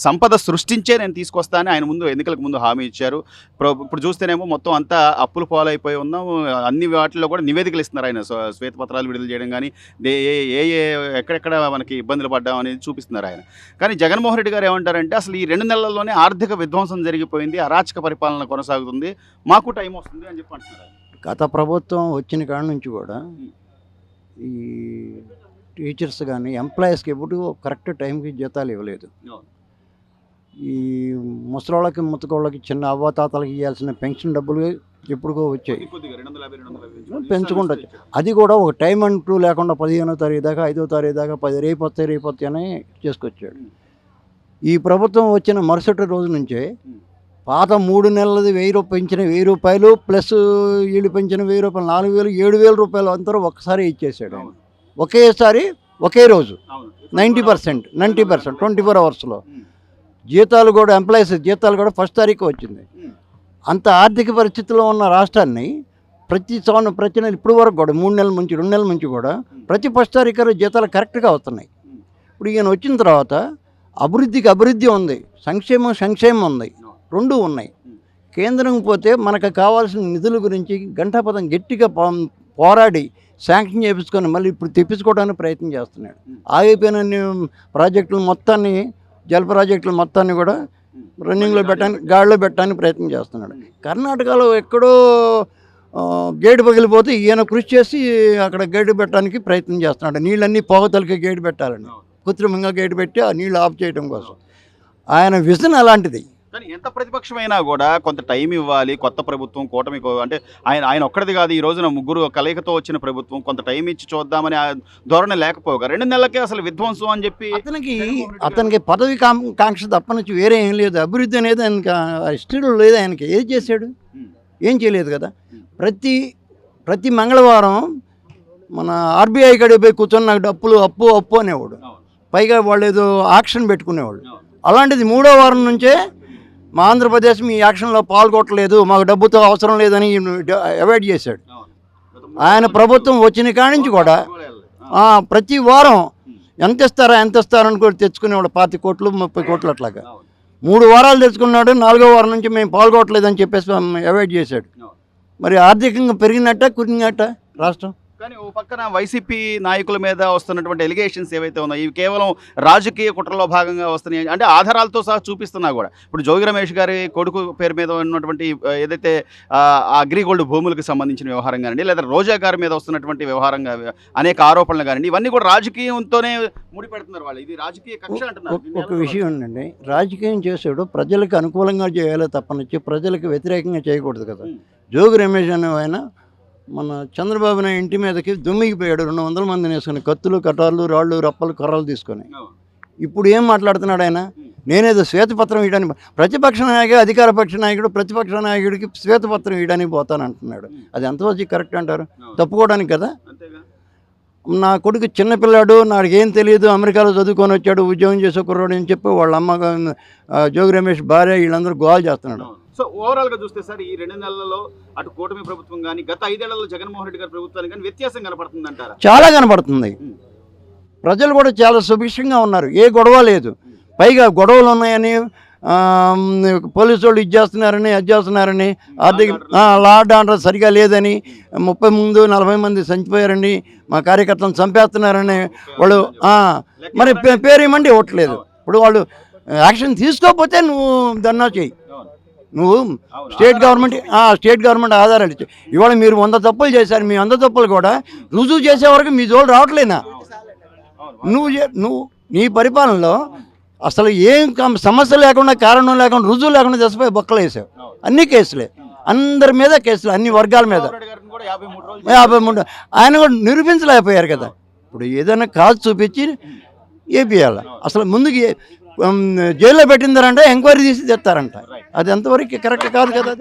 సంపద సృష్టించే నేను తీసుకొస్తానని ఆయన ముందు ఎన్నికలకు ముందు హామీ ఇచ్చారు. ఇప్పుడు చూస్తేనేమో మొత్తం అంతా అప్పుల పాలైపోయి ఉన్నాం. అన్ని వాటిల్లో కూడా నివేదికలు ఇస్తున్నారు ఆయన. శ్వేతపత్రాలు విడుదల చేయడం కానీ ఎక్కడెక్కడ మనకి ఇబ్బందులు పడ్డాం అనేది చూపిస్తున్నారు ఆయన. కానీ జగన్మోహన్ రెడ్డి గారు ఏమంటారంటే అసలు ఈ 2 నెలల్లోనే ఆర్థిక విధ్వంసం జరిగిపోయింది, అరాచక పరిపాలన కొనసాగుతుంది, మాకు టైం వస్తుంది అని చెప్పి అంటున్నారు. గత ప్రభుత్వం వచ్చిన కాడ నుంచి కూడా ఈ టీచర్స్ కానీ ఎంప్లాయీస్కి ఎప్పుడు కరెక్ట్ టైంకి జీతాలు ఇవ్వలేదు. ఈ ముసలోళ్ళకి ముతకోళ్ళకి చిన్న అవ్వాతాతలకి ఇవ్వాల్సిన పెన్షన్ డబ్బులు ఎప్పుడుకో వచ్చాయి, పెంచుకుంటూ అది కూడా ఒక టైం అంటూ లేకుండా 15వ తారీఖు దాకా 5వ తారీఖు దాకా 10 రేపు అని చేసుకొచ్చాడు. ఈ ప్రభుత్వం వచ్చిన మరుసటి రోజు నుంచే పాత 3 నెలలది 1000 పెంచిన 1000 రూపాయలు ప్లస్ వీళ్ళు పెంచిన 1000 రూపాయలు 4000 7,000 రూపాయలు అంతా ఒక్కసారి ఇచ్చేసాడు. ఒకేసారి ఒకే రోజు 90% 24 అవర్స్లో జీతాలు కూడా ఎంప్లాయీస్ జీతాలు కూడా 1వ తారీఖు వచ్చింది. అంత ఆర్థిక పరిస్థితిలో ఉన్న రాష్ట్రాన్ని ప్రతి నెల ఇప్పుడు వరకు కూడా 3 నెలల నుంచి 2 నెలల నుంచి కూడా ప్రతి 1వ తారీఖు జీతాలు కరెక్ట్గా వస్తున్నాయి. ఇప్పుడు ఈయన వచ్చిన తర్వాత అభివృద్ధి ఉంది, సంక్షేమం ఉంది, 2 ఉన్నాయి. కేంద్రం పోతే మనకు కావాల్సిన నిధుల గురించి గంటాపదం గట్టిగా పోరాడి శాంక్షన్ చేయించుకొని మళ్ళీ ఇప్పుడు తెప్పించుకోవడానికి ప్రయత్నం చేస్తున్నాడు. ఆగిపోయిన ప్రాజెక్టులు మొత్తాన్ని జల ప్రాజెక్టులు మొత్తాన్ని కూడా రన్నింగ్లో గాడిలో పెట్టడానికి ప్రయత్నం చేస్తున్నాడు. కర్ణాటకలో ఎక్కడో గేటు పగిలిపోతే ఈయన కృషి చేసి అక్కడ గేటు పెట్టడానికి ప్రయత్నం చేస్తున్నాడు. నీళ్ళన్నీ పోగతలకి గేటు పెట్టాలని కృత్రిమంగా గేటు పెట్టి ఆ నీళ్ళు ఆఫ్ చేయడం కోసం ఆయన విజన్ అలాంటిది. కానీ ఎంత ప్రతిపక్షమైనా కూడా కొంత టైం ఇవ్వాలి. కొత్త ప్రభుత్వం కూటమి అంటే ఆయన ఒక్కడిది కాదు, ఈ రోజున ముగ్గురు కలయికతో వచ్చిన ప్రభుత్వం, కొంత టైం ఇచ్చి చూద్దామని ధోరణి లేకపోగా 2 నెలలకే అసలు విధ్వంసం అని చెప్పి అతనికి పదవి కాంక్ష తప్ప నుంచి వేరే ఏం లేదు. అభివృద్ధి అనేది ఆయనకి హిస్టరీలో లేదు. ఆయనకి ఏది చేశాడు? ఏం చేయలేదు కదా. ప్రతి మంగళవారం మన ఆర్బీఐ కాడికి పోయి కూర్చొని నాకు అప్పు అనేవాడు. పైగా వాళ్ళు ఏదో ఆక్షన్ పెట్టుకునేవాళ్ళు. అలాంటిది 3వ వారం నుంచే మా ఆంధ్రప్రదేశ్ మీ యాక్షన్లో పాల్గొట్టలేదు, మాకు డబ్బుతో అవసరం లేదని అవాయిడ్ చేశాడు. ఆయన ప్రభుత్వం వచ్చిన కాడి నుంచి కూడా ప్రతి వారం ఎంత ఇస్తారని కూడా తెచ్చుకునేవాడు. 25 కోట్లు 30 కోట్లు అట్లాగా 3 వారాలు తెచ్చుకున్నాడు. 4వ వారం నుంచి మేము పాల్గొట్టలేదని చెప్పేసి అవాయిడ్ చేశాడు. మరి ఆర్థికంగా పెరిగినట్ట కురిగినట్ట రాష్ట్రం. కానీ ఓ పక్కన వైసీపీ నాయకుల మీద వస్తున్నటువంటి ఎలిగేషన్స్ ఏవైతే ఉన్నాయో ఇవి కేవలం రాజకీయ కుట్రలో భాగంగా వస్తున్నాయి అంటే ఆధారాలతో సహా చూపిస్తున్నా కూడా. ఇప్పుడు జోగి రమేష్ గారి కొడుకు పేరు మీద ఉన్నటువంటి ఏదైతే అగ్రిగోల్డ్ భూములకు సంబంధించిన వ్యవహారం కానివ్వండి, లేదా రోజా గారి మీద వస్తున్నటువంటి వ్యవహారంగా అనేక ఆరోపణలు కానివ్వండి, ఇవన్నీ కూడా రాజకీయంతోనే ముడిపెడుతున్నారు వాళ్ళు. ఇది రాజకీయ కక్ష అంటున్నారు. ఒక విషయం ఉండండి, రాజకీయం చేసాడు ప్రజలకు అనుకూలంగా చేయాలి తప్పనిచ్చి ప్రజలకు వ్యతిరేకంగా చేయకూడదు కదా. జోగి రమేష్ అనే ఆయన మన చంద్రబాబు నాయుడు ఇంటి మీదకి దుమ్మిగిపోయాడు. 200 మందిని వేసుకుని కత్తులు కటార్లు రాళ్ళు రప్పలు కర్రలు తీసుకొని. ఇప్పుడు ఏం మాట్లాడుతున్నాడు ఆయన? నేనేదో శ్వేతపత్రం ఇవ్వడానికి ప్రతిపక్ష నాయకుడు అధికార పక్ష నాయకుడు ప్రతిపక్ష నాయకుడికి శ్వేతపత్రం ఇవ్వడానికి పోతానంటున్నాడు. అది ఎంతవరకు కరెక్ట్ అంటారు? తప్పుకోవడానికి కదా. నా కొడుకు చిన్నపిల్లాడు, నాకు ఏం తెలియదు, అమెరికాలో చదువుకొని వచ్చాడు, ఉద్యోగం చేసే కుర్రాడు అని చెప్పి వాళ్ళ అమ్మ జోగి రమేష్ భార్య వీళ్ళందరూ గోల్ చేస్తున్నాడు. సో ఓవరాల్గా చూస్తే సార్ ఈ 2 నెలల్లో అటు కూటమి ప్రభుత్వం కానీ గత 5 ఏళ్లలో జగన్మోహన్ రెడ్డి గారి ప్రభుత్వానికి కానీ వ్యత్యాసం కనపడుతుంది అంటారా? చాలా కనపడుతుంది. ప్రజలు కూడా చాలా సుభిక్షంగా ఉన్నారు, ఏ గొడవ లేదు. పైగా గొడవలు ఉన్నాయని పోలీసు వాళ్ళు ఇది చేస్తున్నారని ఆర్థిక లా అండ్ ఆర్డర్ సరిగా లేదని 40 మంది చనిపోయారని మా కార్యకర్తలను చంపేస్తున్నారని వాళ్ళు మరి పేరు ఇవ్వమండి ఇవ్వట్లేదు. ఇప్పుడు వాళ్ళు యాక్షన్ తీసుకోకపోతే నువ్వు ధర్నా చేయి. నువ్వు స్టేట్ గవర్నమెంట్ ఆధారాలు ఇచ్చి ఇవాళ మీరు 100 తప్పులు చేశారు, మీ 100 తప్పులు కూడా రుజువు చేసే వరకు మీ జోలు రావట్లేనా? నువ్వు నీ పరిపాలనలో అసలు ఏం సమస్య లేకుండా కారణం లేకుండా రుజువు లేకుండా దశపై బొక్కలు వేసావు. అన్ని కేసులే, అందరి మీద కేసులు, అన్ని వర్గాల మీద 53 ఆయన కూడా నిరూపించలేకపోయారు కదా. ఇప్పుడు ఏదైనా కాదు చూపించి ఏపీయాల అసలు ముందుకి జైల్లో పెట్టిందారంటే ఎంక్వైరీ తీసి తెస్తారంట. అది ఎంతవరకు కరెక్ట్ కాదు కదా.